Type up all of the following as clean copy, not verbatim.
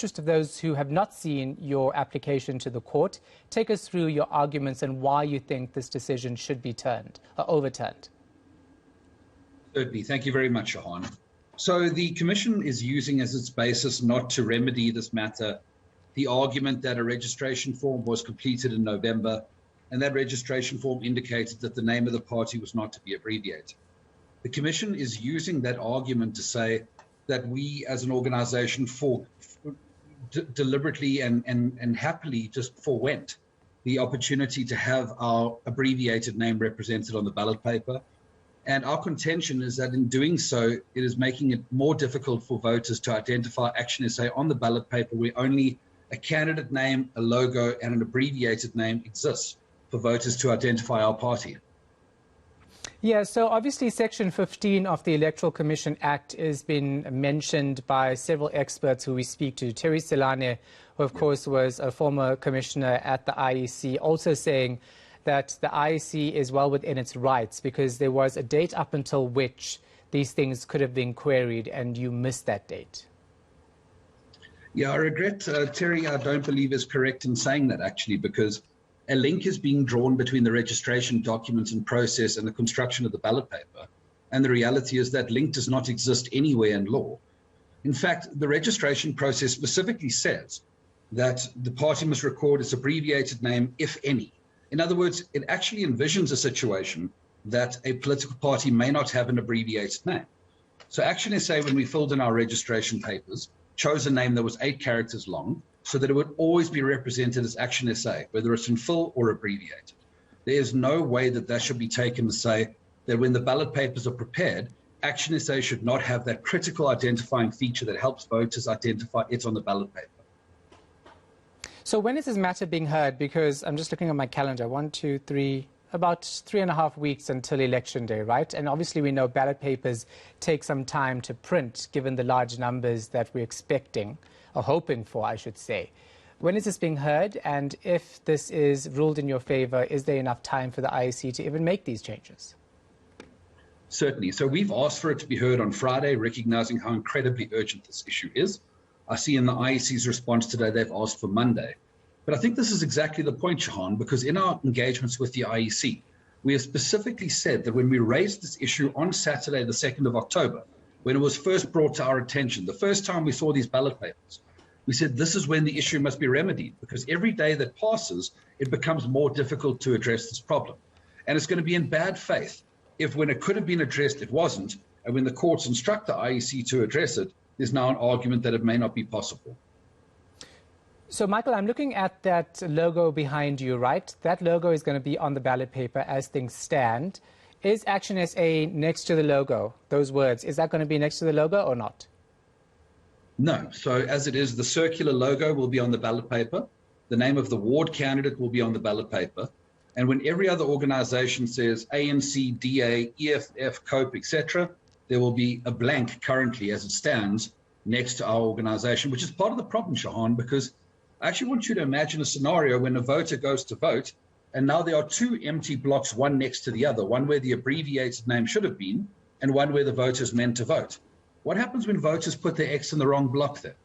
Just of those who have not seen your application to the court, take us through your arguments and why you think this decision should be overturned. Certainly. Thank you very much, Shahan. So the Commission is using as its basis not to remedy this matter the argument that a registration form was completed in November, and that registration form indicated that the name of the party was not to be abbreviated. The Commission is using that argument to say that we as an organization deliberately and happily just forwent the opportunity to have our abbreviated name represented on the ballot paper. And our contention is that in doing so, it is making it more difficult for voters to identify ActionSA on the ballot paper where only a candidate name, a logo, and an abbreviated name exists for voters to identify our party. Yeah, so obviously Section 15 of the Electoral Commission Act has been mentioned by several experts who we speak to. Terry Selane, who of course was a former commissioner at the IEC, also saying that the IEC is well within its rights because there was a date up until which these things could have been queried and you missed that date. Yeah, I regret, Terry, I don't believe is correct in saying that actually, because a link is being drawn between the registration documents and process and the construction of the ballot paper. And the reality is that link does not exist anywhere in law. In fact, the registration process specifically says that the party must record its abbreviated name, if any. In other words, it actually envisions a situation that a political party may not have an abbreviated name. So ActionSA, when we filled in our registration papers, chose a name that was 8 characters long, so that it would always be represented as ActionSA, whether it's in full or abbreviated. There is no way that that should be taken to say that when the ballot papers are prepared, ActionSA should not have that critical identifying feature that helps voters identify it on the ballot paper. So when is this matter being heard? Because I'm just looking at my calendar, about 3.5 weeks until Election Day, right? And obviously we know ballot papers take some time to print, given the large numbers that we're expecting, or hoping for, I should say. When is this being heard? And if this is ruled in your favor, is there enough time for the IEC to even make these changes? Certainly. So we've asked for it to be heard on Friday, recognizing how incredibly urgent this issue is. I see in the IEC's response today, they've asked for Monday. But I think this is exactly the point, Shahan, because in our engagements with the IEC, we have specifically said that when we raised this issue on Saturday, the 2nd of October, when it was first brought to our attention, the first time we saw these ballot papers, we said this is when the issue must be remedied, because every day that passes, it becomes more difficult to address this problem. And it's going to be in bad faith if when it could have been addressed, it wasn't, and when the courts instruct the IEC to address it, there's now an argument that it may not be possible. So, Michael, I'm looking at that logo behind you, right? That logo is going to be on the ballot paper as things stand. Is ActionSA next to the logo, those words, is that going to be next to the logo or not? No. So as it is, the circular logo will be on the ballot paper. The name of the ward candidate will be on the ballot paper. And when every other organization says ANC, DA, EFF, COPE, etc., there will be a blank currently as it stands next to our organization, which is part of the problem, Shahan, because I actually want you to imagine a scenario when a voter goes to vote, and now there are 2 empty blocks, one next to the other, one where the abbreviated name should have been, and one where the voter is meant to vote. What happens when voters put their X in the wrong block there?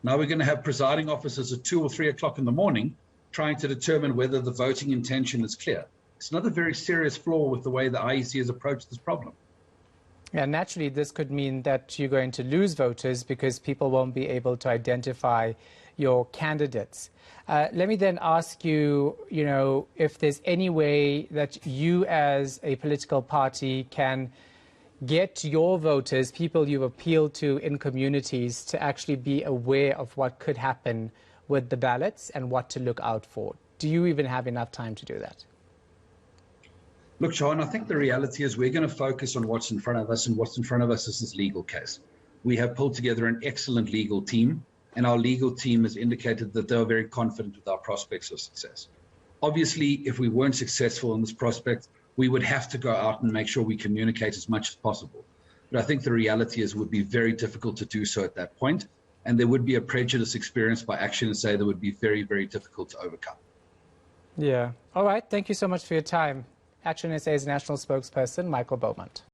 Now we're going to have presiding officers at 2 or 3 o'clock in the morning trying to determine whether the voting intention is clear. It's another very serious flaw with the way the IEC has approached this problem. Yeah, naturally, this could mean that you're going to lose voters because people won't be able to identify your candidates. Let me then ask you, if there's any way that you as a political party can get your voters, people you've appealed to in communities, to actually be aware of what could happen with the ballots and what to look out for. Do you even have enough time to do that? Look, Shahan, I think the reality is we're going to focus on what's in front of us, and what's in front of us is this legal case. We have pulled together an excellent legal team, and our legal team has indicated that they're very confident with our prospects of success. Obviously, if we weren't successful in this prospect, we would have to go out and make sure we communicate as much as possible. But I think the reality is it would be very difficult to do so at that point, and there would be a prejudice experienced by ActionSA that would be very, very difficult to overcome. Yeah. All right. Thank you so much for your time. ActionSA's national spokesperson, Michael Beaumont.